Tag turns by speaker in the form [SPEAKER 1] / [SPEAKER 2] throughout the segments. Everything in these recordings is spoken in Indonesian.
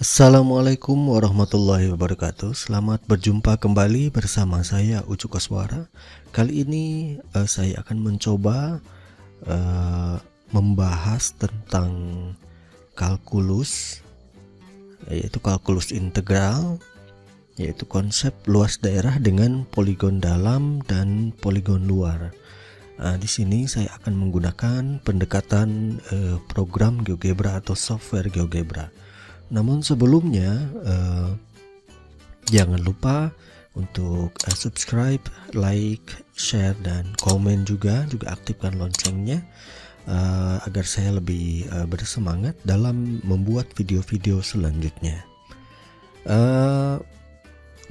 [SPEAKER 1] Assalamualaikum warahmatullahi wabarakatuh. Selamat berjumpa kembali bersama saya Ucu Koswara. Kali ini saya akan mencoba membahas tentang kalkulus, yaitu kalkulus integral, yaitu konsep luas daerah dengan poligon dalam dan poligon luar. Di sini saya akan menggunakan pendekatan program GeoGebra atau software GeoGebra. Namun sebelumnya jangan lupa untuk subscribe, like, share, dan komen juga aktifkan loncengnya agar saya lebih bersemangat dalam membuat video-video selanjutnya.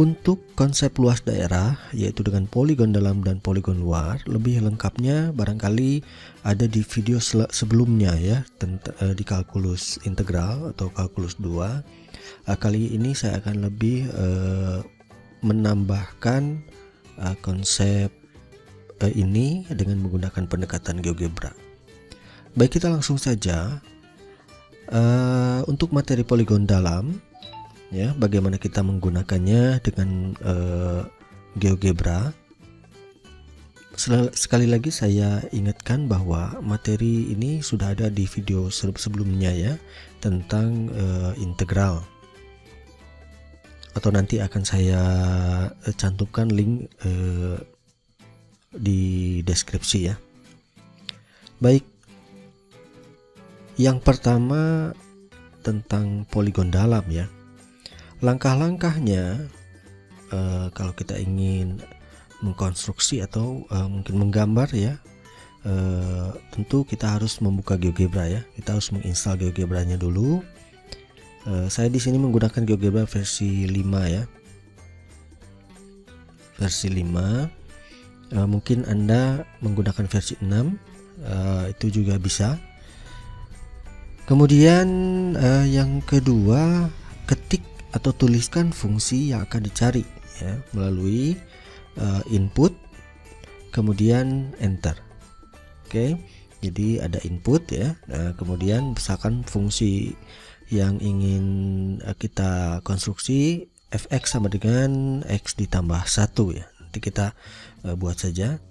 [SPEAKER 1] Untuk konsep luas daerah, yaitu dengan poligon dalam dan poligon luar, lebih lengkapnya barangkali ada di video sebelumnya ya, di kalkulus integral atau kalkulus 2. Kali ini saya akan lebih menambahkan konsep ini dengan menggunakan pendekatan GeoGebra. Baik, kita langsung saja. Untuk materi poligon dalam, ya, bagaimana kita menggunakannya dengan GeoGebra. Sekali lagi saya ingatkan bahwa materi ini sudah ada di video sebelumnya ya, tentang integral, atau nanti akan saya cantumkan link di deskripsi ya. Baik, yang pertama tentang poligon dalam ya. Langkah-langkahnya kalau kita ingin mengkonstruksi atau mungkin menggambar ya, tentu kita harus membuka GeoGebra ya. Kita harus menginstal GeoGebra-nya dulu. Saya di sini menggunakan GeoGebra versi 5 ya. Versi 5. Mungkin Anda menggunakan versi 6, itu juga bisa. Kemudian yang kedua, ketik atau tuliskan fungsi yang akan dicari ya, melalui input kemudian enter. Oke, jadi ada input ya. Kemudian misalkan fungsi yang ingin kita konstruksi fx sama dengan x ditambah 1 ya. Nanti kita buat saja.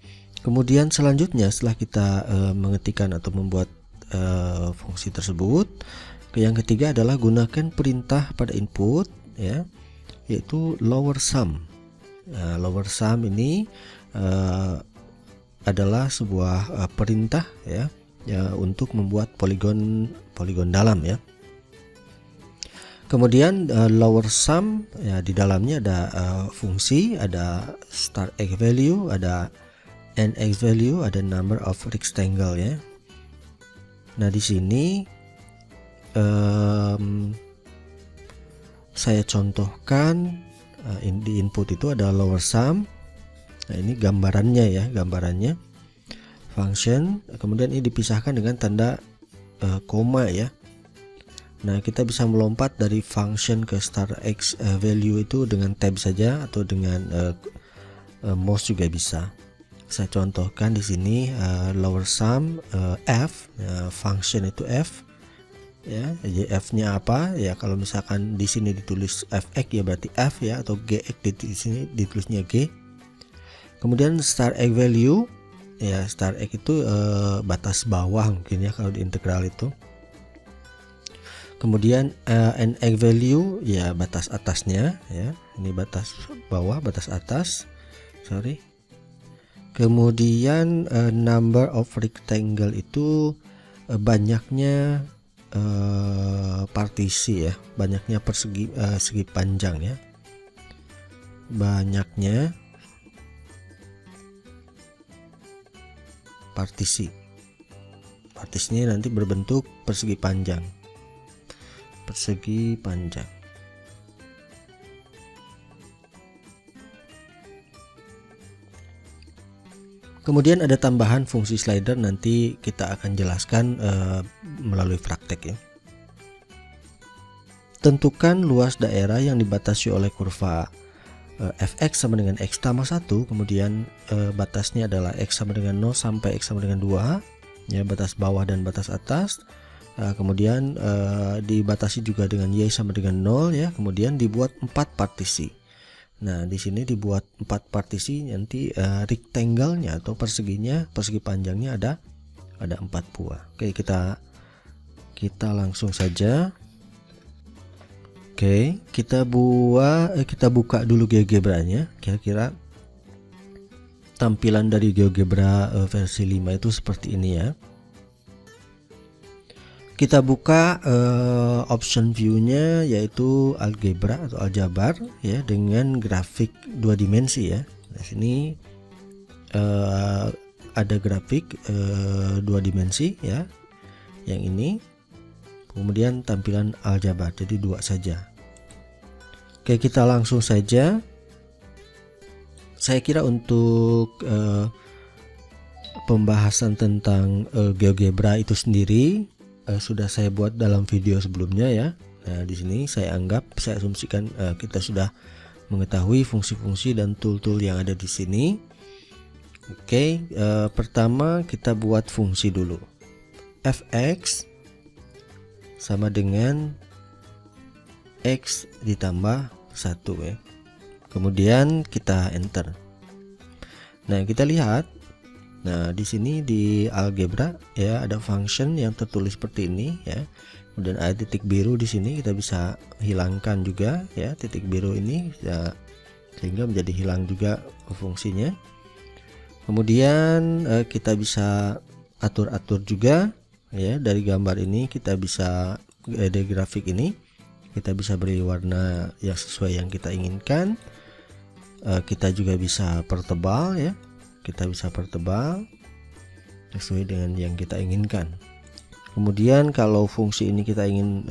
[SPEAKER 1] Kemudian selanjutnya setelah kita mengetikkan atau membuat fungsi tersebut, yang ketiga adalah gunakan perintah pada input ya, yaitu lower sum. Lower sum ini adalah sebuah perintah ya, untuk membuat poligon dalam ya. Kemudian lower sum ya, di dalamnya ada fungsi, ada start x value, ada end x value, ada number of rectangle ya. Nah, di sini saya contohkan di input itu ada lower sum. Nah, ini gambarannya ya, gambarannya function, kemudian ini dipisahkan dengan tanda koma ya. Nah, kita bisa melompat dari function ke start x value itu dengan tab saja atau dengan mouse juga bisa. Saya contohkan di sini lower sum f, function itu f ya. Jadi f-nya apa ya? Kalau misalkan di sini ditulis fx ya berarti f ya, atau gx di sini ditulisnya g. Kemudian start x value ya, start x itu batas bawah mungkin ya kalau di integral itu. Kemudian end x value ya batas atasnya ya. Ini batas bawah, batas atas. Sorry. Kemudian number of rectangle itu banyaknya partisi ya, banyaknya segi panjang ya, banyaknya partisinya nanti berbentuk persegi panjang. Kemudian ada tambahan fungsi slider, nanti kita akan jelaskan melalui praktek ya. Tentukan luas daerah yang dibatasi oleh kurva fx sama dengan x tambah 1, kemudian batasnya adalah x sama dengan 0 sampai x sama dengan 2 ya, batas bawah dan batas atas. Kemudian dibatasi juga dengan Y sama dengan 0 ya. Kemudian dibuat 4 partisi. Nah, di sini dibuat 4 partisi, nanti rectangle-nya atau persegi panjangnya ada 4 buah. Oke, kita langsung saja. Oke, kita buka dulu GeoGebra-nya. Kira-kira tampilan dari GeoGebra versi 5 itu seperti ini ya. Kita buka option view-nya, yaitu algebra atau aljabar ya, dengan grafik 2 dimensi ya. Di sini ada grafik 2 dimensi ya. Yang ini. Kemudian tampilan aljabar, jadi 2 saja. Oke, kita langsung saja. Saya kira untuk pembahasan tentang GeoGebra itu sendiri sudah saya buat dalam video sebelumnya ya. Nah, di sini saya asumsikan kita sudah mengetahui fungsi-fungsi dan tool-tool yang ada di sini. Oke, pertama kita buat fungsi dulu. Fx sama dengan X ditambah 1 ya. Kemudian kita enter. Nah, kita lihat. Nah, di sini di algebra ya ada function yang tertulis seperti ini ya. Kemudian ada titik biru di sini, kita bisa hilangkan juga ya titik biru ini ya, sehingga menjadi hilang juga fungsinya. Kemudian kita bisa atur-atur juga ya, dari gambar ini kita bisa dari grafik ini kita bisa beri warna yang sesuai yang kita inginkan. Kita juga bisa pertebal ya, kita bisa pertebal sesuai dengan yang kita inginkan. Kemudian kalau fungsi ini kita ingin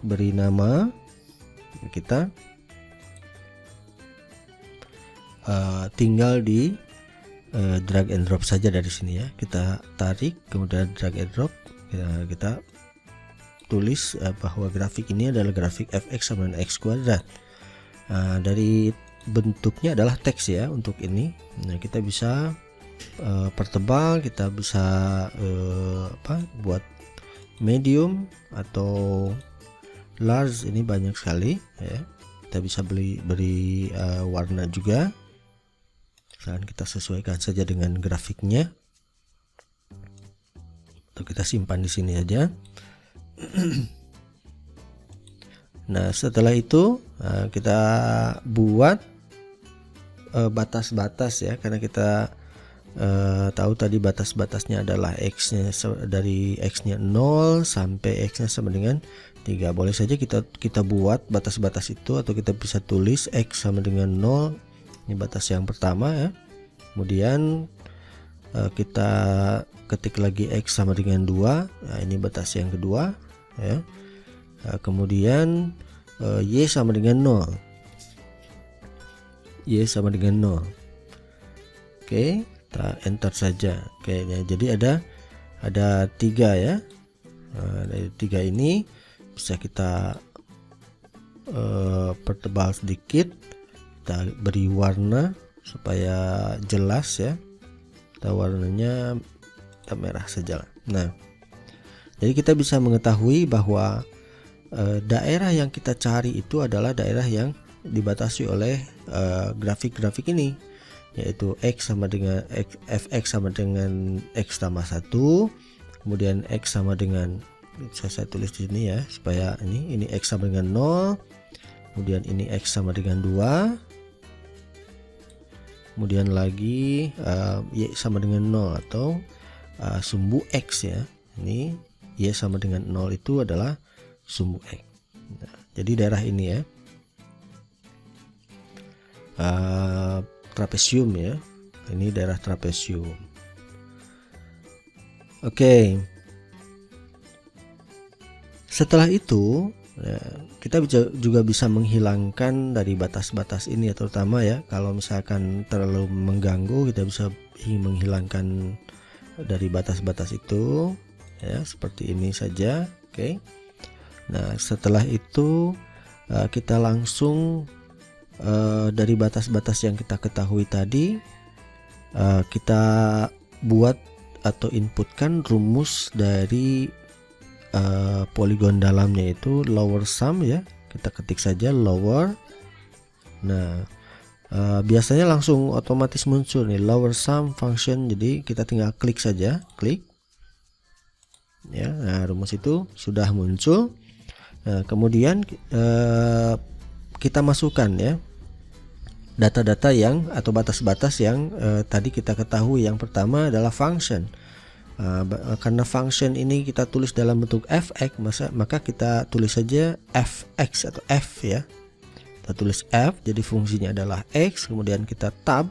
[SPEAKER 1] beri nama, kita tinggal di drag and drop saja dari sini ya. Kita tarik kemudian drag and drop ya, kita tulis bahwa grafik ini adalah grafik fx sama dengan x kuadrat. Dari bentuknya adalah teks ya untuk ini. Nah, kita bisa pertebal, kita bisa buat medium atau large, ini banyak sekali ya. Kita bisa beri warna juga. Misalkan kita sesuaikan saja dengan grafiknya. Atau kita simpan di sini aja. Nah, setelah itu kita buat batas-batas ya, karena kita tahu tadi batas-batasnya adalah x-nya dari x-nya 0 sampai x-nya sama dengan 3. Boleh saja kita buat batas-batas itu, atau kita bisa tulis x sama dengan 0. Ini batas yang pertama ya. Kemudian kita ketik lagi x sama dengan 2. Nah, ini batas yang kedua ya. Kemudian y sama dengan 0. Y sama dengan 0. Oke, kita enter saja. Oke, ya, jadi ada 3 ya. Nah, dari 3 ini bisa kita pertebal sedikit, kita beri warna supaya jelas ya. Kita warnanya kita merah saja. Nah, jadi kita bisa mengetahui bahwa daerah yang kita cari itu adalah daerah yang dibatasi oleh grafik-grafik ini, yaitu x sama dengan fx sama dengan x tambah 1, kemudian x sama dengan, saya tulis di sini ya supaya ini x sama dengan 0, kemudian ini x sama dengan 2, kemudian lagi y sama dengan 0 atau sumbu x ya. Ini y sama dengan 0 itu adalah sumbu x. Nah, jadi daerah ini ya, trapesium ya, ini daerah trapesium. Oke, setelah itu ya, kita juga bisa menghilangkan dari batas-batas ini ya, terutama ya kalau misalkan terlalu mengganggu, kita bisa menghilangkan dari batas-batas itu ya, seperti ini saja. Oke. Nah, setelah itu kita langsung dari batas-batas yang kita ketahui tadi, kita buat atau inputkan rumus dari poligon dalamnya itu lower sum ya, kita ketik saja lower. Nah biasanya langsung otomatis muncul nih lower sum function, jadi kita tinggal klik saja, klik ya. Nah rumus itu sudah muncul. Nah, kemudian kita masukkan ya data-data yang atau batas-batas yang tadi kita ketahui. Yang pertama adalah function. Karena function ini kita tulis dalam bentuk fx, maka kita tulis saja fx atau f ya. Kita tulis f, jadi fungsinya adalah x, kemudian kita tab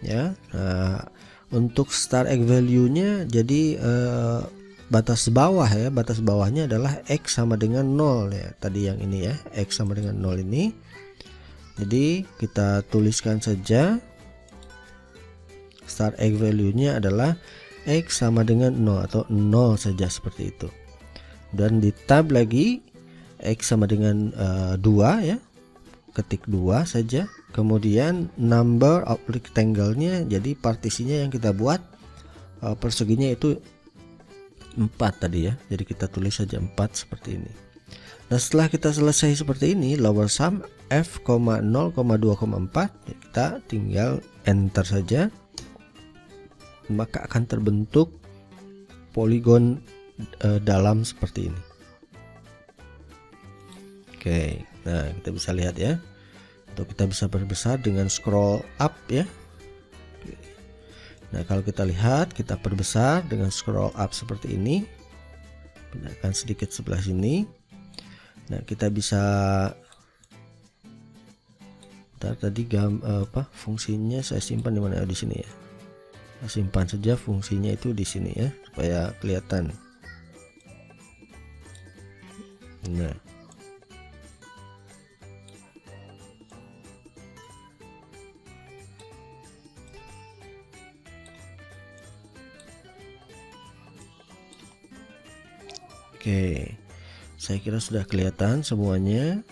[SPEAKER 1] ya. Nah, untuk start egg value-nya jadi batas bawah ya, batas bawahnya adalah x sama dengan 0 ya. Tadi yang ini ya, x sama dengan 0 ini. Jadi kita tuliskan saja start egg value-nya adalah x sama dengan 0 atau 0 saja seperti itu. Dan di tab lagi x sama dengan 2 ya. Ketik 2 saja. Kemudian number of rectangle-nya, jadi partisinya yang kita buat perseginya itu 4 tadi ya. Jadi kita tulis saja 4 seperti ini. Nah setelah kita selesai seperti ini lower sum f, 0,2,4, kita tinggal enter saja, maka akan terbentuk poligon dalam seperti ini. Oke, nah kita bisa lihat ya, atau kita bisa perbesar dengan scroll up ya. Nah kalau kita lihat, kita perbesar dengan scroll up seperti ini, pindahkan sedikit sebelah sini. Nah kita bisa tadi fungsinya saya simpan di mana, di sini ya. Saya simpan saja fungsinya itu di sini ya, supaya kelihatan. Nah oke, saya kira sudah kelihatan semuanya.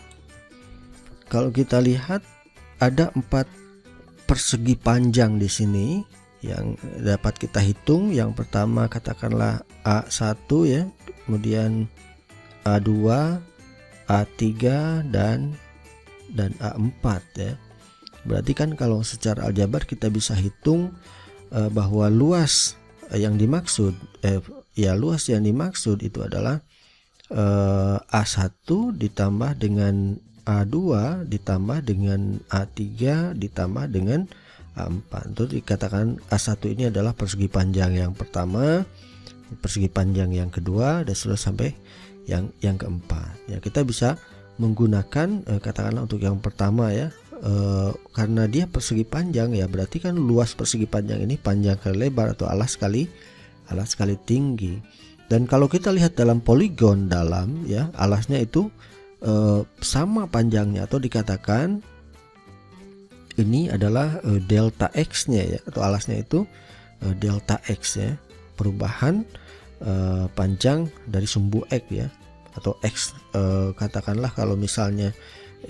[SPEAKER 1] Kalau kita lihat ada 4 persegi panjang di sini yang dapat kita hitung. Yang pertama katakanlah A1 ya, kemudian A2, A3 dan A4 ya. Berarti kan kalau secara aljabar kita bisa hitung bahwa luas yang dimaksud luas yang dimaksud itu adalah A1 ditambah dengan A2 ditambah dengan A3 ditambah dengan A4. Itu dikatakan A1 ini adalah persegi panjang yang pertama, persegi panjang yang kedua, dan seterusnya sampai yang keempat. Ya kita bisa menggunakan katakanlah untuk yang pertama ya, karena dia persegi panjang ya, berarti kan luas persegi panjang ini panjang kali lebar atau alas kali tinggi. Dan kalau kita lihat dalam poligon dalam ya, alasnya itu sama panjangnya, atau dikatakan ini adalah delta x nya ya, atau alasnya itu delta x ya, perubahan panjang dari sumbu x ya, atau x katakanlah kalau misalnya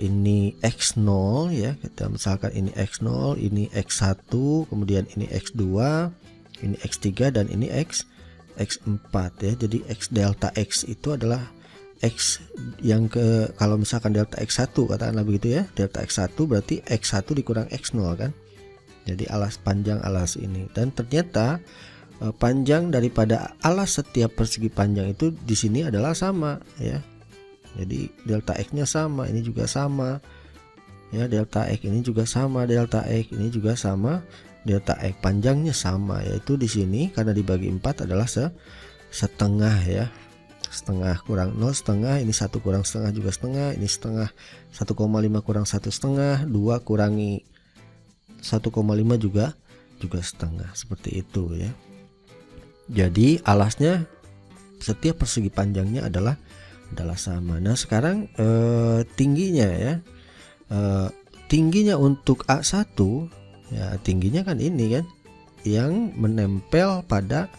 [SPEAKER 1] ini x0 ya, kita misalkan ini x0, ini x1, kemudian ini x2, ini x3 dan ini x4 ya. Jadi x delta x itu adalah x yang kalau misalkan delta x1 katakanlah begitu ya, delta x1 berarti x1 dikurang x0 kan. Jadi alas panjang alas ini, dan ternyata panjang daripada alas setiap persegi panjang itu di sini adalah sama ya. Jadi delta x-nya sama, ini juga sama ya, delta x ini juga sama, delta x ini juga sama, delta x panjangnya sama, yaitu di sini karena dibagi 4 adalah setengah ya. Setengah kurang 0 setengah, ini 1 kurang setengah juga setengah, ini setengah, 1,5 kurang 1 setengah, 2 kurangi 1,5 juga setengah, seperti itu ya. Jadi alasnya setiap persegi panjangnya adalah sama. Nah sekarang tingginya ya, tingginya untuk A1 ya, tingginya kan ini kan yang menempel pada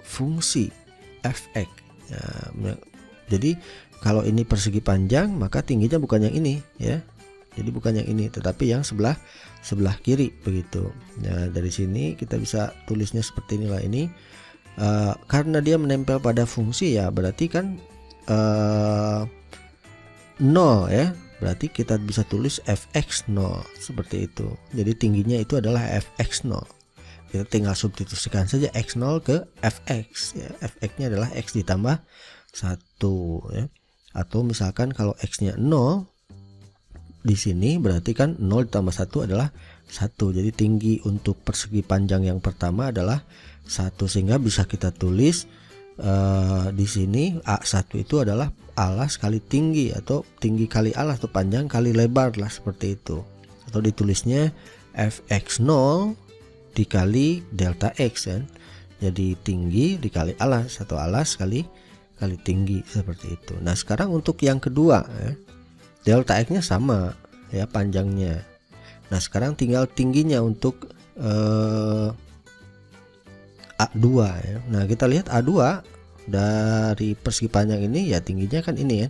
[SPEAKER 1] fungsi fx ya. Jadi kalau ini persegi panjang maka tingginya bukan yang ini ya, jadi bukan yang ini tetapi yang sebelah kiri begitu. Nah dari sini kita bisa tulisnya seperti inilah, ini karena dia menempel pada fungsi ya, berarti kan 0 ya, berarti kita bisa tulis fx0 seperti itu. Jadi tingginya itu adalah fx0. Kita tinggal substitusikan saja x0 ke fx ya. Fx-nya adalah x ditambah 1 ya. Atau misalkan kalau x-nya 0 di sini berarti kan 0 ditambah 1 adalah 1. Jadi tinggi untuk persegi panjang yang pertama adalah 1, sehingga bisa kita tulis di sini A1 itu adalah alas kali tinggi, atau tinggi kali alas, atau panjang kali lebar lah, seperti itu. Atau ditulisnya fx0 dikali delta x kan. Jadi tinggi dikali alas, atau alas kali tinggi, seperti itu. Nah sekarang untuk yang kedua ya, delta x nya sama ya panjangnya. Nah sekarang tinggal tingginya untuk A2 ya. Nah kita lihat A2 dari persegi panjang ini ya, tingginya kan ini ya.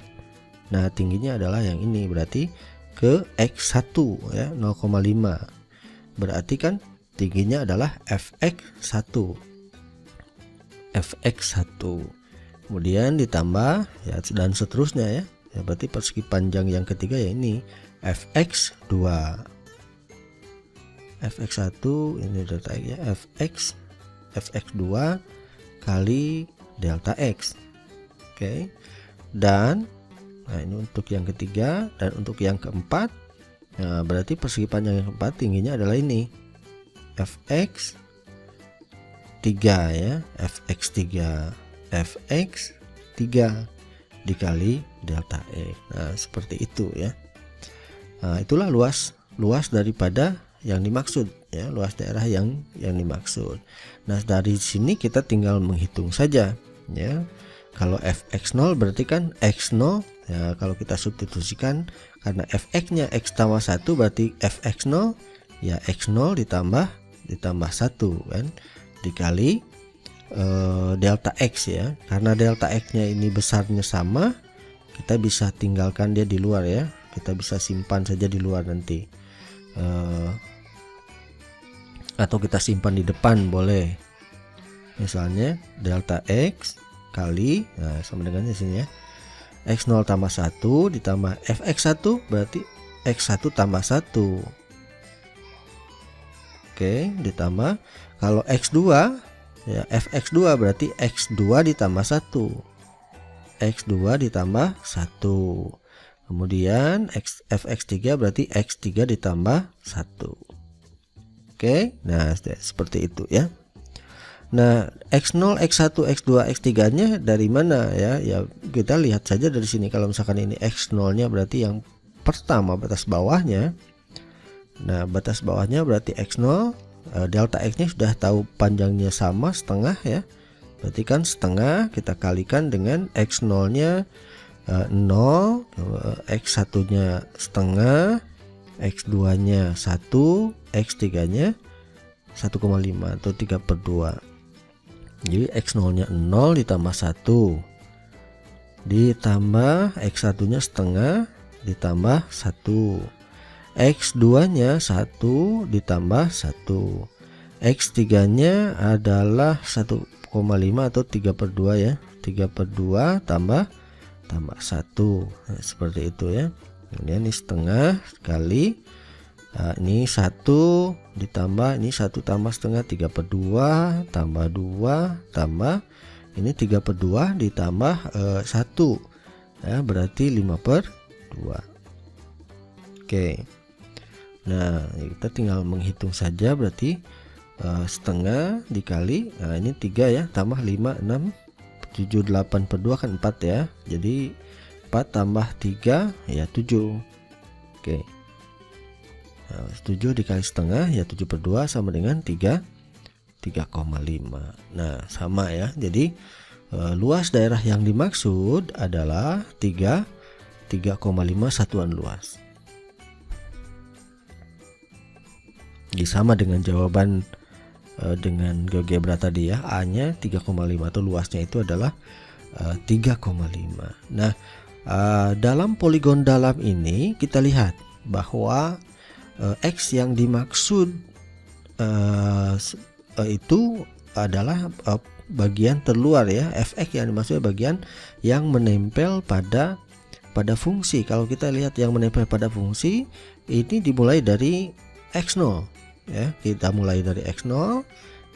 [SPEAKER 1] Nah tingginya adalah yang ini, berarti ke x1 ya 0,5. Berarti kan tingginya adalah fx1. Kemudian ditambah ya dan seterusnya ya. Ya berarti persegi panjang yang ketiga ya ini fx2. fx1 ini delta x ya, fx2 kali delta x. Oke. Dan nah ini untuk yang ketiga, dan untuk yang keempat nah berarti persegi panjang yang keempat tingginya adalah ini fx3 ya, fx3 dikali delta x. Nah seperti itu ya. Nah itulah luas daripada yang dimaksud ya, luas daerah yang dimaksud. Nah dari sini kita tinggal menghitung saja ya. Kalau fx0 berarti kan x0 ya, kalau kita substitusikan karena fx nya x tambah 1 berarti fx0 ya x0 ditambah 1 kan, dikali delta x ya. Karena delta x nya ini besarnya sama, kita bisa tinggalkan dia di luar ya, kita bisa simpan saja di luar nanti, atau kita simpan di depan boleh. Misalnya delta x kali nah sama dengan di sini ya, x0 tambah 1 ditambah fx1 berarti x1 tambah 1. Oke, ditambah kalau x2 ya, fx2 berarti x2 ditambah 1. x2 ditambah 1. Kemudian fx3 berarti x3 ditambah 1. Oke, nah seperti itu ya. Nah x0, x1, x2, x3 nya dari mana ya? Ya kita lihat saja dari sini. Kalau misalkan ini x0 nya berarti yang pertama batas bawahnya. Nah batas bawahnya berarti x0, delta x nya sudah tahu panjangnya sama setengah ya. Berarti kan setengah kita kalikan dengan x0 nya 0, x1 nya setengah, x2 nya 1, x3 nya 1,5 atau 3/2. Jadi x0 nya 0 ditambah 1 ditambah x1 nya setengah ditambah 1, x2 nya 1 ditambah 1, x3 nya adalah 1,5 atau 3/2 ya, 3/2 tambah 1. Nah, seperti itu ya. Kemudian ini setengah kali ini 1 ditambah ini 1 tambah setengah 3/2 tambah 2 tambah ini 3/2 ditambah 1 ya, berarti 5/2. Oke. Nah kita tinggal menghitung saja, berarti setengah dikali nah ini 3 ya, tambah 5 6 7 8/2 kan 4 ya, jadi 4 tambah 3 ya 7. Oke. 7 dikali setengah ya 7/2 sama dengan 3,5. Nah sama ya, jadi luas daerah yang dimaksud adalah 3,5 satuan luas. Jadi sama dengan jawaban dengan GeoGebra tadi ya, A nya 3,5 atau luasnya itu adalah 3,5. Nah dalam poligon dalam ini kita lihat bahwa X yang dimaksud itu adalah bagian terluar ya. Fx yang dimaksud bagian yang menempel pada fungsi. Kalau kita lihat yang menempel pada fungsi ini dimulai dari x0 ya. Kita mulai dari x0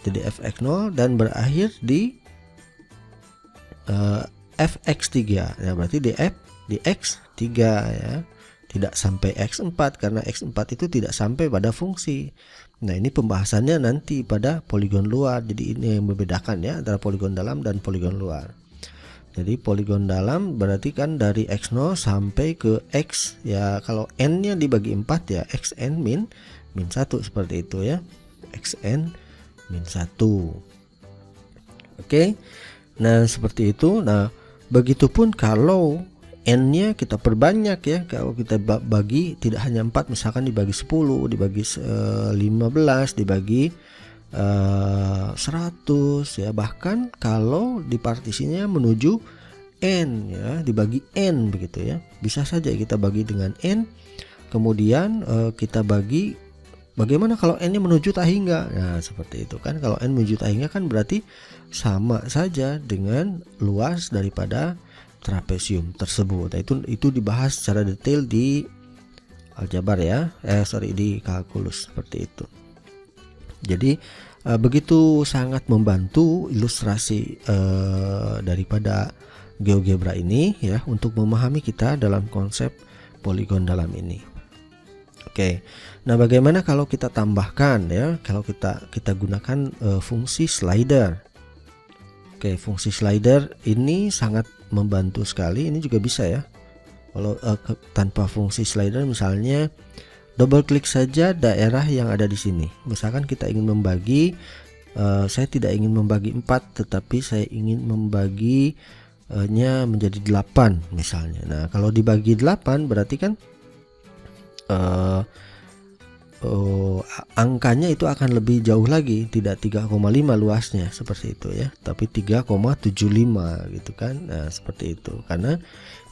[SPEAKER 1] jadi fx0 dan berakhir di fx3 ya, berarti di x3 ya. Tidak sampai x4 karena x4 itu tidak sampai pada fungsi. Nah, ini pembahasannya nanti pada poligon luar. Jadi ini yang membedakan ya antara poligon dalam dan poligon luar. Jadi poligon dalam berarti kan dari x0 sampai ke x ya, kalau n-nya dibagi 4 ya xn min 1 seperti itu ya. xn min 1. Oke. Nah, seperti itu. Nah, begitupun kalau n-nya kita perbanyak ya. Kalau kita bagi tidak hanya 4, misalkan dibagi 10, dibagi 15, dibagi 100 ya. Bahkan kalau di partisinya menuju n ya, dibagi n begitu ya. Bisa saja kita bagi dengan n. Kemudian kita bagi, bagaimana kalau n-nya menuju tak hingga? Nah, seperti itu kan. Kalau n menuju tak hingga kan berarti sama saja dengan luas daripada trapesium tersebut. Nah, itu dibahas secara detail di aljabar ya. Di kalkulus seperti itu. Jadi begitu sangat membantu ilustrasi daripada GeoGebra ini ya untuk memahami kita dalam konsep poligon dalam ini. Oke. Nah, bagaimana kalau kita tambahkan ya? Kalau kita gunakan fungsi slider. Oke, fungsi slider ini sangat membantu sekali. Ini juga bisa ya. Kalau tanpa fungsi slider, misalnya double klik saja daerah yang ada di sini. Misalkan kita ingin membagi, saya tidak ingin membagi 4, tetapi saya ingin membaginya menjadi 8 misalnya. Nah, kalau dibagi 8 berarti kan angkanya itu akan lebih jauh lagi, tidak 3,5 luasnya seperti itu ya, tapi 3,75 gitu kan. Nah, seperti itu. Karena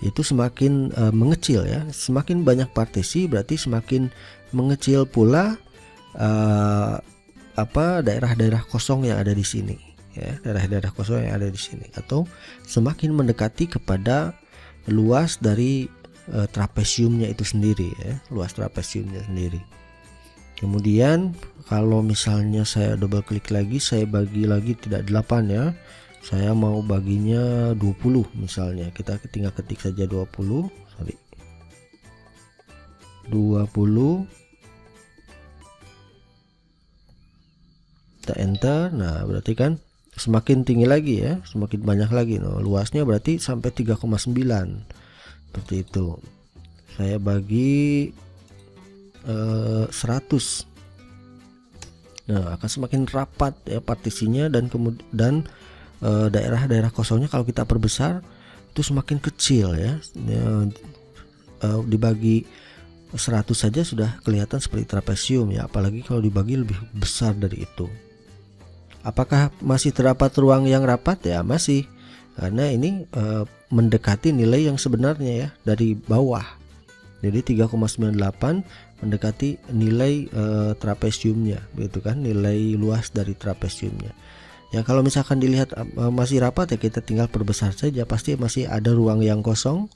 [SPEAKER 1] itu semakin mengecil ya, semakin banyak partisi berarti semakin mengecil pula daerah-daerah kosong yang ada di sini ya, daerah-daerah kosong yang ada di sini, atau semakin mendekati kepada luas dari trapesiumnya itu sendiri ya, luas trapesiumnya sendiri. Kemudian kalau misalnya saya double klik lagi, saya bagi lagi tidak 8 ya, saya mau baginya 20 misalnya. Kita tinggal ketik saja 20 kita enter. Nah, berarti kan semakin tinggi lagi ya, semakin banyak lagi. Nah, luasnya berarti sampai 3,9 seperti itu. Saya bagi 100. Nah, akan semakin rapat ya partisinya, dan kemudian daerah-daerah kosongnya kalau kita perbesar itu semakin kecil ya. Dibagi 100 saja sudah kelihatan seperti trapesium ya, apalagi kalau dibagi lebih besar dari itu. Apakah masih terdapat ruang yang rapat? Ya masih, karena ini mendekati nilai yang sebenarnya ya dari bawah. Jadi 3,98 mendekati nilai trapesiumnya, begitu kan, nilai luas dari trapesiumnya. Ya, kalau misalkan dilihat masih rapat ya kita tinggal perbesar saja, pasti masih ada ruang yang kosong.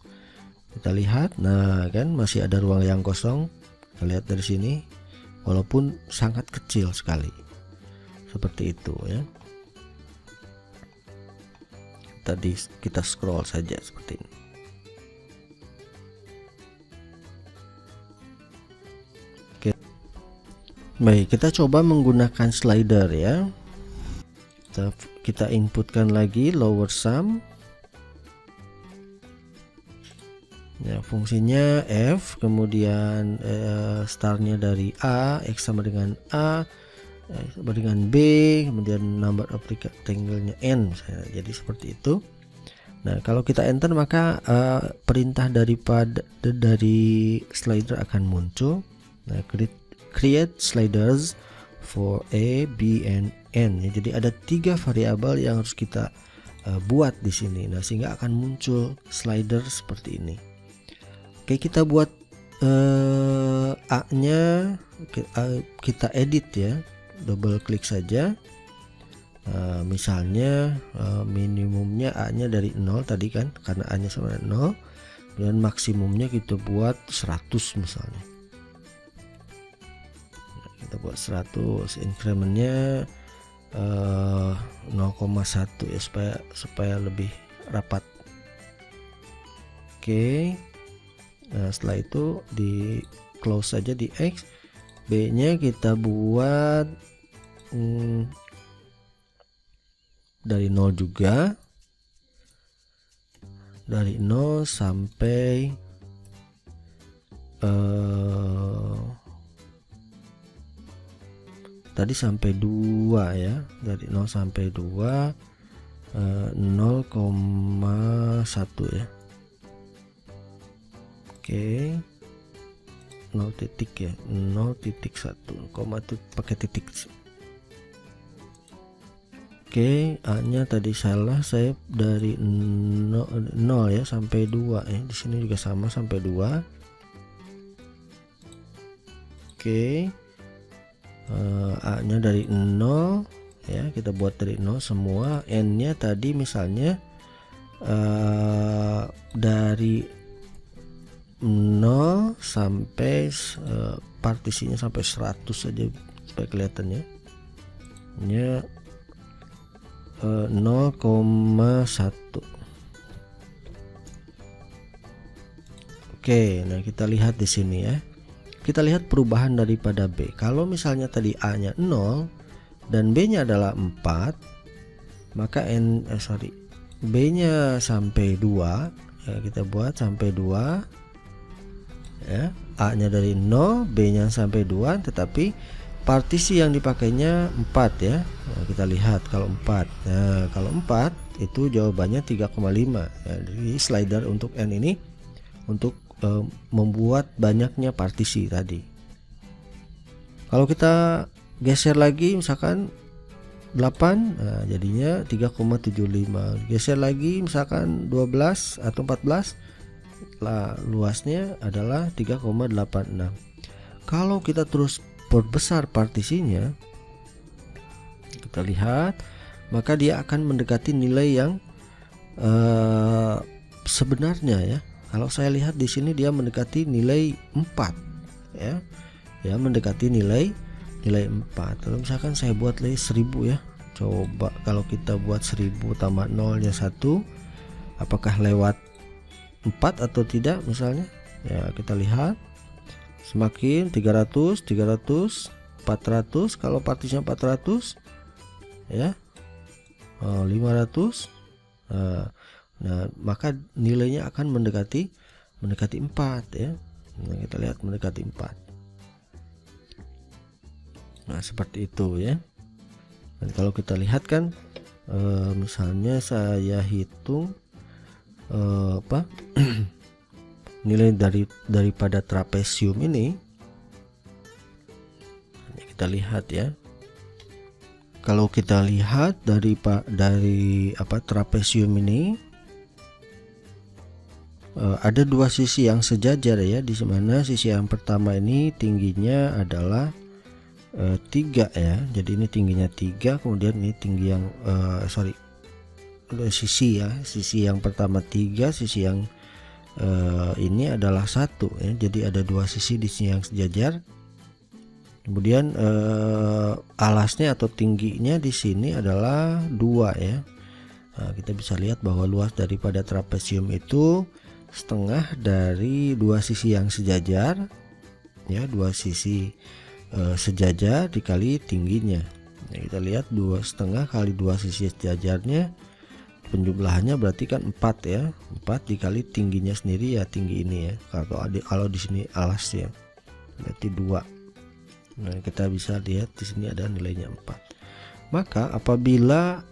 [SPEAKER 1] Kita lihat, nah kan masih ada ruang yang kosong. Kita lihat dari sini, walaupun sangat kecil sekali, seperti itu ya. Tadi kita scroll saja seperti ini. Baik, kita coba menggunakan slider ya. Kita inputkan lagi lower sum. Ya, fungsinya f, kemudian startnya dari a, x sama dengan a, sama dengan b, kemudian number of rectangle-nya n misalnya. Jadi seperti itu. Nah, kalau kita enter maka perintah dari slider akan muncul. Nah, create sliders for a, b, and n ya. Jadi ada 3 variabel yang harus kita buat di sini. Nah, sehingga akan muncul slider seperti ini. Oke, kita buat a-nya kita edit ya. Double klik saja. Misalnya minimumnya A-nya dari 0 tadi kan, karena A-nya sama dengan 0, dan maksimumnya kita buat 100 misalnya. Kita buat 100, incrementnya 0,1 ya, supaya lebih rapat. Oke. Nah, setelah itu di close saja di X. B-nya kita buat dari 0 juga, dari 0 sampai tadi sampai 2 ya, dari 0 sampai 2 0,1 ya. Oke, 0 titik ya, 0,1 koma pakai titik. Oke, A-nya tadi salah, saya dari 0 ya sampai 2 ya. Di sini juga sama sampai 2. Oke. A-nya dari 0 ya, kita buat dari 0 semua. N-nya tadi misalnya dari 0 sampai partisinya sampai 100 saja supaya kelihatannya. Ini 0,1. Oke, nah kita lihat di sini ya. Kita lihat perubahan daripada B. Kalau misalnya tadi A-nya 0 dan B-nya adalah 4, maka B-nya sampai 2 ya, kita buat sampai 2 ya. A-nya dari 0, B-nya sampai 2, tetapi partisi yang dipakainya 4 ya. Nah, kita lihat kalau 4. Nah, kalau 4 itu jawabannya 3,5 ya. Jadi slider untuk N ini untuk membuat banyaknya partisi tadi. Kalau kita geser lagi misalkan 8, nah jadinya 3,75. Geser lagi misalkan 12 atau 14, lah luasnya adalah 3,86. Kalau kita terus perbesar partisinya, kita lihat, maka dia akan mendekati nilai yang sebenarnya ya. Kalau saya lihat di sini dia mendekati nilai 4 ya. Ya, mendekati nilai 4. Kalau misalkan saya buat nilai 1000 ya. Coba kalau kita buat 1000 tambah 0-nya 1, apakah lewat 4 atau tidak misalnya? Ya, kita lihat. Semakin 300, 400, kalau partisinya 400 ya. 500. Nah, maka nilainya akan mendekati 4 ya. Nah, kita lihat mendekati 4. Nah, seperti itu ya. Dan kalau kita lihat kan misalnya saya hitung nilai daripada trapesium ini, kita lihat ya. Kalau kita lihat dari trapesium ini ada dua sisi yang sejajar ya, di mana sisi yang pertama ini tingginya adalah 3 ya. Jadi ini tingginya 3, kemudian ini tinggi yang sisi ya, sisi yang pertama 3, sisi yang ini adalah 1 ya. Jadi ada dua sisi di sini yang sejajar. Kemudian alasnya atau tingginya di sini adalah 2 ya. Nah, kita bisa lihat bahwa luas daripada trapesium itu setengah dari dua sisi yang sejajar ya, dua sisi sejajar dikali tingginya. Nah, kita lihat 2,5 kali dua sisi sejajarnya, penjumlahannya berarti kan 4 ya. 4 dikali tingginya sendiri ya, tinggi ini ya. Kalau di sini alas ya, berarti 2. Nah, kita bisa lihat di sini ada nilainya 4. Maka apabila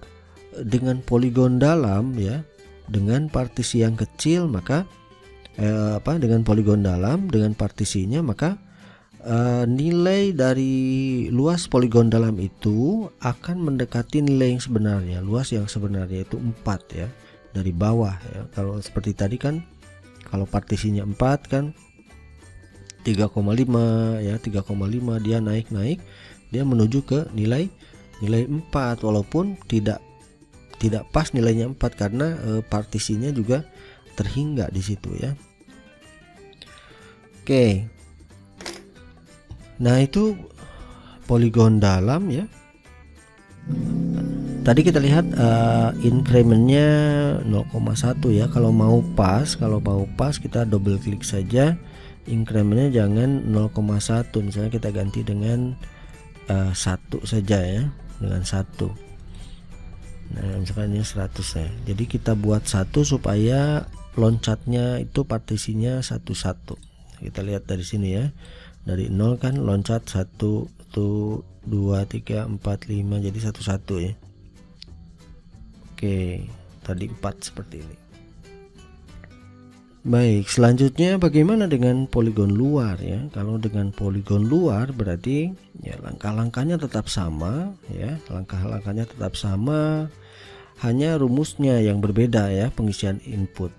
[SPEAKER 1] dengan poligon dalam ya, dengan partisi yang kecil, maka dengan poligon dalam dengan partisinya, maka nilai dari luas poligon dalam itu akan mendekati nilai yang sebenarnya, luas yang sebenarnya itu 4 ya, dari bawah ya. Kalau seperti tadi kan, kalau partisinya 4 kan 3,5 ya, 3,5 dia naik dia menuju ke nilai nilai 4 walaupun tidak pas nilainya 4 karena partisinya juga terhingga di situ ya. Oke. Nah, itu poligon dalam ya. Tadi kita lihat incrementnya 0,1 ya. Kalau mau pas kita double klik saja. Incrementnya jangan 0,1, misalnya kita ganti dengan 1 saja ya, dengan 1. Nah, misalkan ini 100 ya. Jadi kita buat 1 supaya loncatnya itu partisinya 1 1. Kita lihat dari sini ya. Dari 0 kan loncat 1 2 3 4 5 jadi 1 1 ya. Oke, tadi 4 seperti ini. Baik, selanjutnya bagaimana dengan poligon luar ya? Kalau dengan poligon luar berarti ya langkah-langkahnya tetap sama ya, langkah-langkahnya tetap sama, hanya rumusnya yang berbeda ya, pengisian input.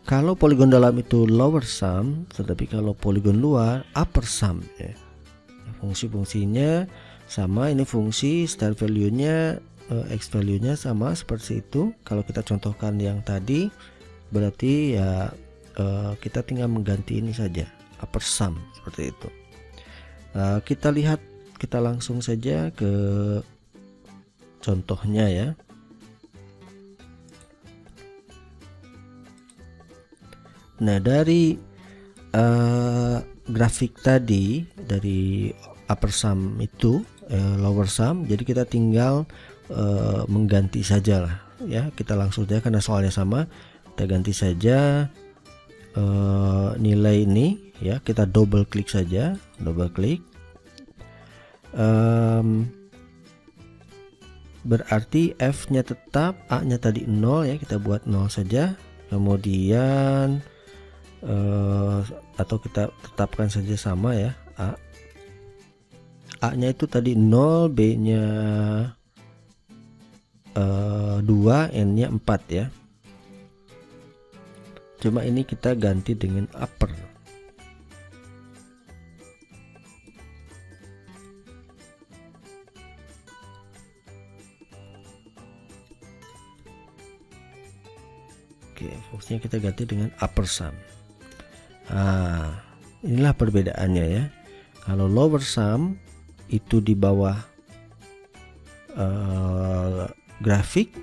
[SPEAKER 1] Kalau poligon dalam itu lower sum, tetapi kalau poligon luar upper sum ya. Fungsi-fungsinya sama, ini fungsi start value-nya x value-nya sama seperti itu. Kalau kita contohkan yang tadi berarti ya kita tinggal mengganti ini saja, upper sum seperti itu. Kita langsung saja ke contohnya ya. Nah, dari grafik tadi, dari upper sum itu lower sum, jadi kita tinggal mengganti saja lah ya. Kita langsung saja karena soalnya sama, kita ganti saja nilai ini ya, kita double klik saja, double klik. Berarti F nya tetap, A nya tadi 0 ya, kita buat 0 saja. Kemudian atau kita tetapkan saja sama ya, A nya itu tadi 0, B nya 2, N nya 4 ya. Cuma ini kita ganti dengan upper. Oke, fungsinya kita ganti dengan upper sum. Inilah perbedaannya ya. Kalau lower sum itu di bawah grafik,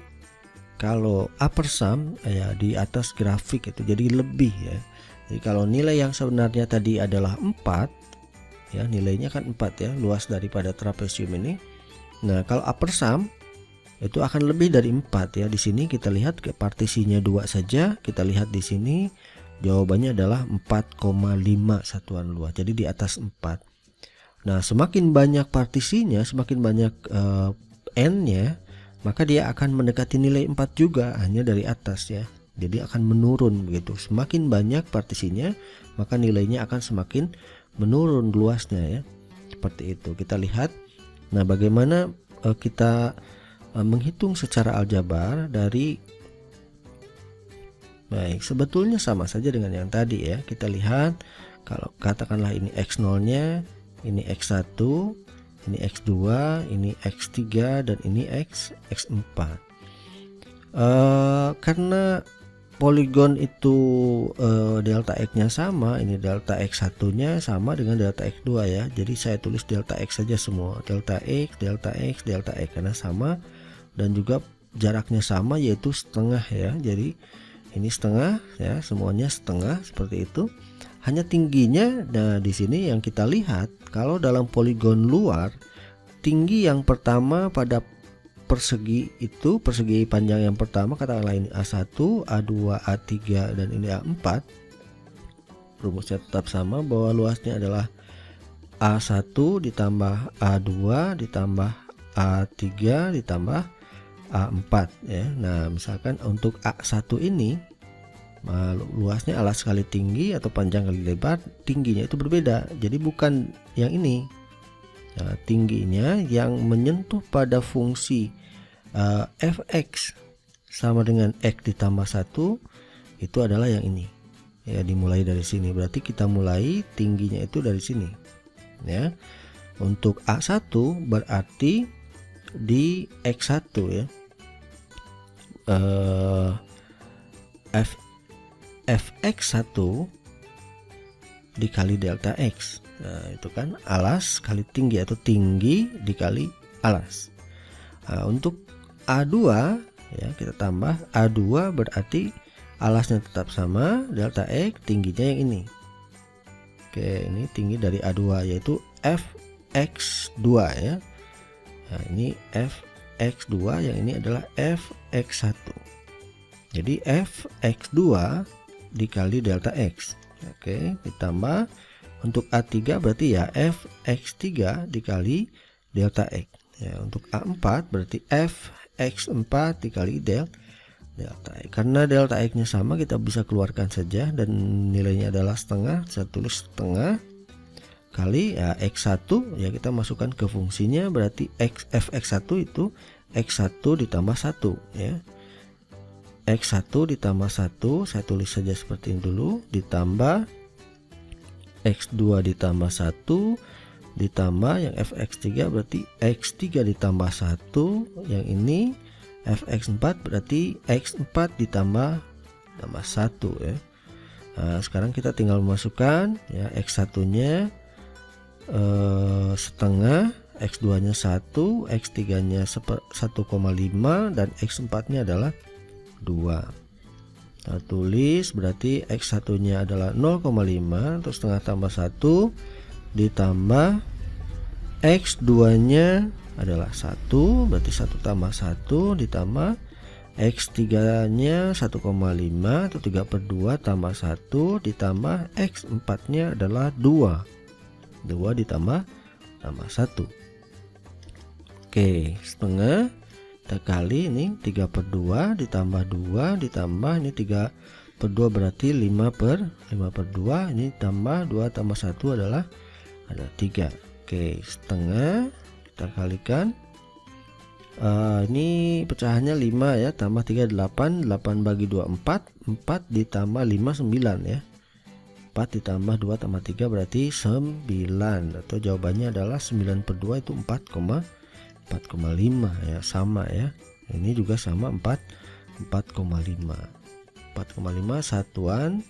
[SPEAKER 1] kalau upper sum ya di atas grafik itu, jadi lebih ya. Jadi kalau nilai yang sebenarnya tadi adalah 4 ya, nilainya kan 4 ya, luas daripada trapesium ini. Nah, kalau upper sum itu akan lebih dari 4 ya. Di sini kita lihat ke partisinya 2 saja, kita lihat di sini jawabannya adalah 4,5 satuan luas. Jadi di atas 4. Nah, semakin banyak partisinya, semakin banyak n-nya, maka dia akan mendekati nilai 4 juga, hanya dari atas ya. Jadi akan menurun begitu. Semakin banyak partisinya, maka nilainya akan semakin menurun luasnya ya. Seperti itu. Kita lihat. Nah, bagaimana kita menghitung secara aljabar dari, baik, sebetulnya sama saja dengan yang tadi ya. Kita lihat, kalau katakanlah ini x0-nya, ini x1, ini x2, ini x3, dan ini x4. Karena poligon itu delta x-nya sama, ini delta x1-nya sama dengan delta x2 ya. Jadi saya tulis delta x saja semua, delta x, delta x, delta x, karena sama dan juga jaraknya sama, yaitu setengah ya. Jadi ini setengah ya, semuanya setengah seperti itu. Hanya tingginya, nah di sini yang kita lihat, kalau dalam poligon luar, tinggi yang pertama pada persegi itu, persegi panjang yang pertama, katakanlah ini A1, A2, A3, dan ini A4. Rumusnya tetap sama, bahwa luasnya adalah A1 ditambah A2 ditambah A3 ditambah A4 ya. Nah, misalkan untuk A1 ini, luasnya alas kali tinggi atau panjang kali lebar, tingginya itu berbeda. Jadi bukan yang ini. Nah, tingginya yang menyentuh pada fungsi fx sama dengan x ditambah 1 itu adalah yang ini ya, dimulai dari sini. Berarti kita mulai tingginya itu dari sini ya. Untuk A1 berarti di X1 ya. Fx1 dikali delta X. Nah, itu kan alas kali tinggi atau tinggi dikali alas. Nah, untuk A2 ya kita tambah A2 berarti alasnya tetap sama, delta X tingginya yang ini. Oke, ini tinggi dari A2 yaitu Fx2 ya. Nah, ini Fx2, yang ini adalah Fx1. Jadi Fx2 dikali delta X. Oke, ditambah untuk A3 berarti ya Fx3 dikali delta X. Ya, untuk A4 berarti Fx4 dikali delta X. Karena delta X-nya sama, kita bisa keluarkan saja dan nilainya adalah setengah. Saya tulis setengah kali ya X1 ya, kita masukkan ke fungsinya, berarti Fx1 itu X1 ditambah 1 ya. X1 ditambah 1, saya tulis saja seperti ini dulu, ditambah X2 ditambah 1 ditambah yang Fx3 berarti X3 ditambah 1, yang ini Fx4 berarti X4 ditambah 1 ya. Nah, sekarang kita tinggal memasukkan ya, X1 nya setengah, X2 nya 1, X3 nya 1,5 dan X4 nya adalah 2. Kita tulis berarti X1 nya adalah 0,5, terus setengah tambah 1 ditambah X2 nya adalah 1, berarti 1 tambah 1 ditambah X3 nya 1,5 atau 3/2 tambah 1 ditambah X4 nya adalah 2 ditambah 1. Oke, setengah kita kali ini 3/2 ditambah 2 ditambah ini 3/2 berarti 5/2, ini tambah 2 tambah 1 adalah 3. Oke, setengah kita kalikan, ini pecahannya 5 ya, tambah 3 8, 8 bagi 2 4, 4 ditambah 5 9 ya, 4 ditambah 2 tambah 3 berarti 9, atau jawabannya adalah 9/2 itu 4,5 ya, sama ya, ini juga sama 4,5 satuan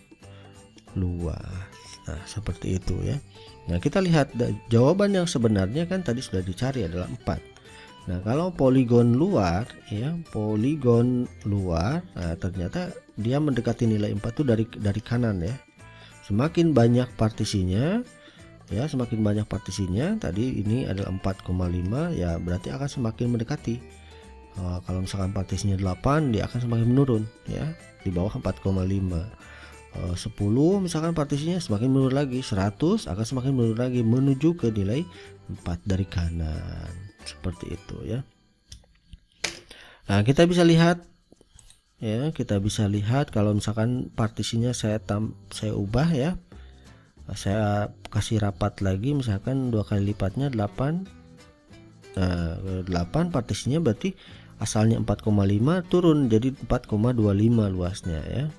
[SPEAKER 1] luas. Nah, seperti itu ya. Nah, kita lihat jawaban yang sebenarnya kan tadi sudah dicari adalah 4. Nah, kalau poligon luar ya, nah, ternyata dia mendekati nilai 4 itu dari kanan ya. Semakin banyak partisinya ya, tadi ini adalah 4,5 ya, berarti akan semakin mendekati. Kalau misalkan partisinya 8, dia akan semakin menurun ya, di bawah 4,5. 10 misalkan partisinya semakin menurun lagi, 100 akan semakin menurun lagi menuju ke nilai 4 dari kanan, seperti itu ya. Nah, kita bisa lihat ya, kalau misalkan partisinya saya ubah ya, saya kasih rapat lagi, misalkan 2 kali lipatnya 8. Nah, 8 partisinya berarti asalnya 4,5 turun jadi 4,25 luasnya ya.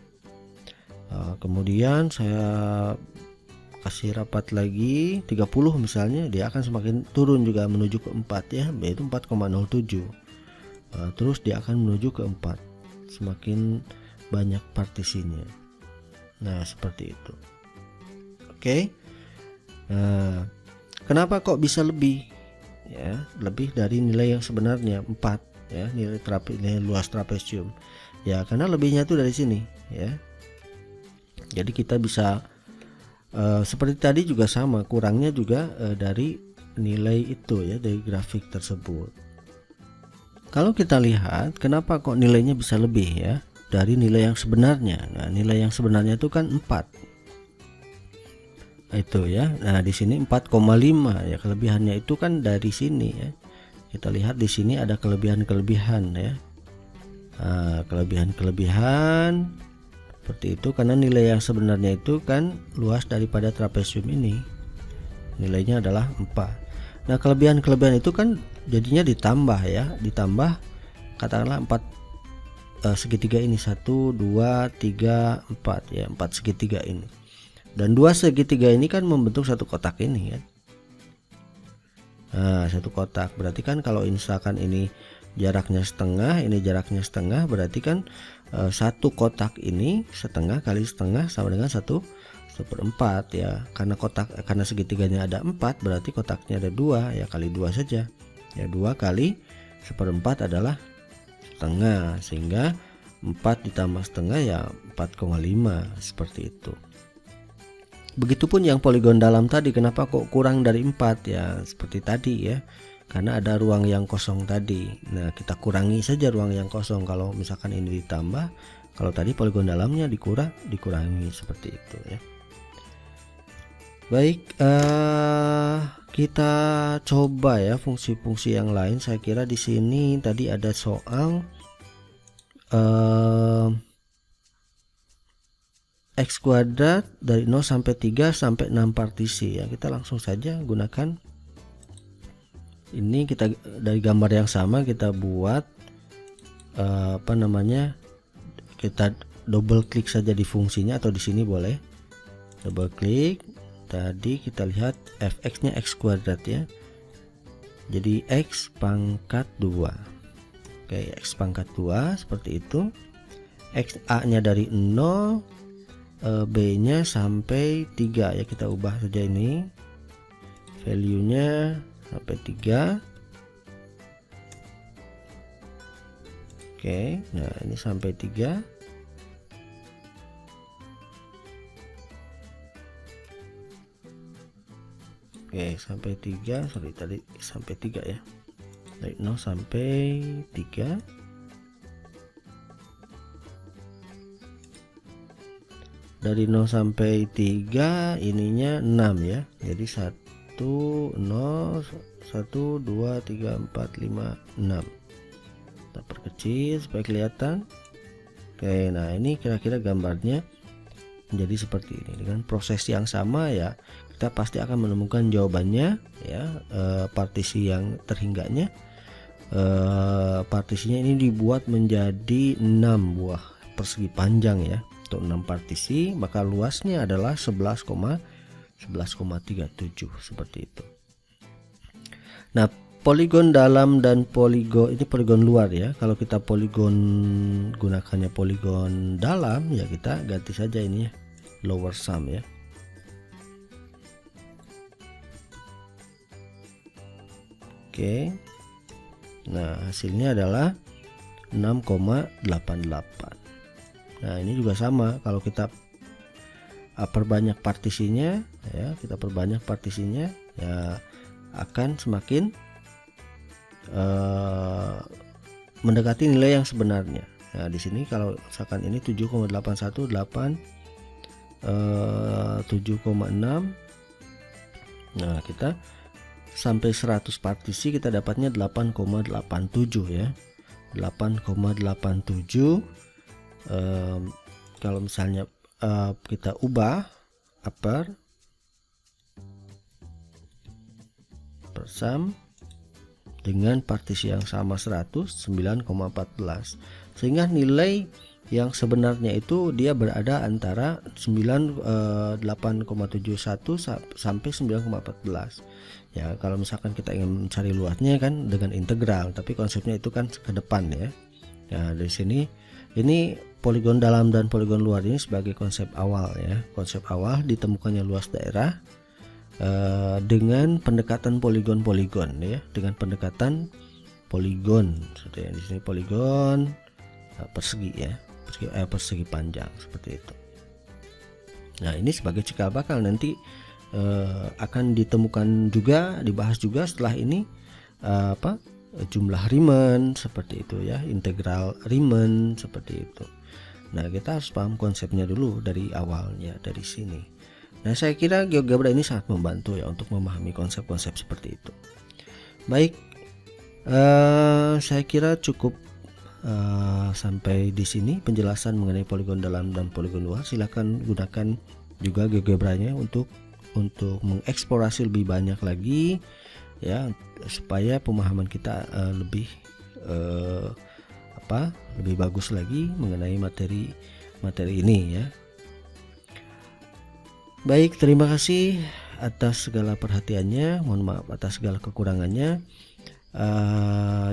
[SPEAKER 1] Kemudian saya kasih rapat lagi 30 misalnya, dia akan semakin turun juga menuju ke 4 ya, yaitu 4,07. Terus dia akan menuju ke 4 semakin banyak partisinya. Nah, seperti itu. Oke. Nah, kenapa kok bisa lebih ya, lebih dari nilai yang sebenarnya 4 ya, nilai luas trapesium ya, karena lebihnya itu dari sini ya. Jadi kita bisa seperti tadi juga sama, kurangnya juga dari nilai itu ya, dari grafik tersebut. Kalau kita lihat kenapa kok nilainya bisa lebih ya dari nilai yang sebenarnya. Nah, nilai yang sebenarnya itu kan 4 itu ya. Nah, di sini 4,5 ya, kelebihannya itu kan dari sini ya. Kita lihat di sini ada kelebihan-kelebihan ya. Kelebihan seperti itu karena nilai yang sebenarnya itu kan luas daripada trapesium ini, nilainya adalah 4. Nah, kelebihan-kelebihan itu kan jadinya ditambah ya, ditambah katakanlah 4 segitiga ini, 1 2 3 4 ya, 4 segitiga ini, dan 2 segitiga ini kan membentuk satu kotak ini kan. Nah, satu kotak. Berarti kan kalau misalkan ini jaraknya setengah, ini jaraknya setengah, berarti kan satu kotak ini setengah kali setengah sama dengan 1/4 ya. Karena segitiganya ada 4, berarti kotaknya ada 2 ya, kali 2 saja. Ya, 2 kali 1/4 adalah setengah, sehingga 4 ditambah setengah ya 4,5 seperti itu. Begitupun yang poligon dalam tadi, kenapa kok kurang dari 4 ya, seperti tadi ya, karena ada ruang yang kosong tadi. Nah, kita kurangi saja ruang yang kosong. Kalau misalkan ini ditambah, kalau tadi poligon dalamnya dikurangi seperti itu ya. Baik, kita coba ya fungsi-fungsi yang lain. Saya kira di sini tadi ada soal X kuadrat dari 0 sampai 3 sampai 6 partisi ya. Kita langsung saja gunakan ini, kita dari gambar yang sama kita buat kita double klik saja di fungsinya, atau di sini boleh double klik. Tadi kita lihat fx nya x kuadrat ya, jadi x pangkat 2. Oke, x pangkat 2 seperti itu. X a nya dari 0, b nya sampai 3 ya, kita ubah saja ini value nya sampai 3. Oke, nah ini sampai 3. Oke, sampai 3, sorry tadi sampai 3 ya, dari 0 sampai 3. Dari 0 sampai 3 ininya 6 ya, jadi 1 0 1 2 3 4 5 6. Kita perkecil supaya kelihatan. Oke, nah ini kira-kira gambarnya menjadi seperti ini. Dengan proses yang sama ya, kita pasti akan menemukan jawabannya ya. Partisi yang terhingganya, partisinya ini dibuat menjadi 6 buah persegi panjang ya. Untuk 6 partisi, maka luasnya adalah 11,37 seperti itu. Nah, poligon dalam dan poligon ini poligon luar ya. Kalau kita gunakannya poligon dalam ya, kita ganti saja ini ya, lower sum ya. Oke. Nah, hasilnya adalah 6,88. Nah, ini juga sama, kalau kita perbanyak partisinya ya, ya akan semakin mendekati nilai yang sebenarnya. Nah, di sini kalau misalkan ini 7,818 7,6. Nah, kita sampai 100 partisi kita dapatnya 8,87 ya. 8,87. Kalau misalnya kita ubah upper per sum dengan partisi yang sama 100, 9,14, sehingga nilai yang sebenarnya itu dia berada antara 8,71 sampai 9,14 ya. Kalau misalkan kita ingin mencari luasnya kan dengan integral, tapi konsepnya itu kan ke depan ya. Nah, dari sini ini poligon dalam dan poligon luar ini sebagai konsep awal ya. Konsep awal ditemukannya luas daerah dengan pendekatan poligon-poligon ya, dengan pendekatan poligon seperti yang di sini, poligon persegi ya, persegi panjang seperti itu. Nah, ini sebagai cikal bakal nanti akan ditemukan juga, dibahas juga setelah ini jumlah Riemann seperti itu ya, integral Riemann seperti itu. Nah, kita harus paham konsepnya dulu dari awalnya, dari sini. Nah, saya kira GeoGebra ini sangat membantu ya untuk memahami konsep-konsep seperti itu. Baik, saya kira cukup sampai di sini penjelasan mengenai poligon dalam dan poligon luar. Silakan gunakan juga GeoGebra-nya untuk mengeksplorasi lebih banyak lagi ya, supaya pemahaman kita lebih bagus lagi mengenai materi ini ya. Baik, terima kasih atas segala perhatiannya, mohon maaf atas segala kekurangannya.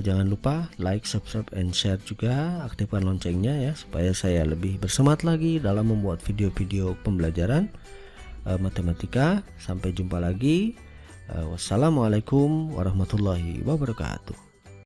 [SPEAKER 1] Jangan lupa like, subscribe, and share juga, aktifkan loncengnya ya, supaya saya lebih bersemangat lagi dalam membuat video-video pembelajaran matematika. Sampai jumpa lagi. Wassalamualaikum warahmatullahi wabarakatuh.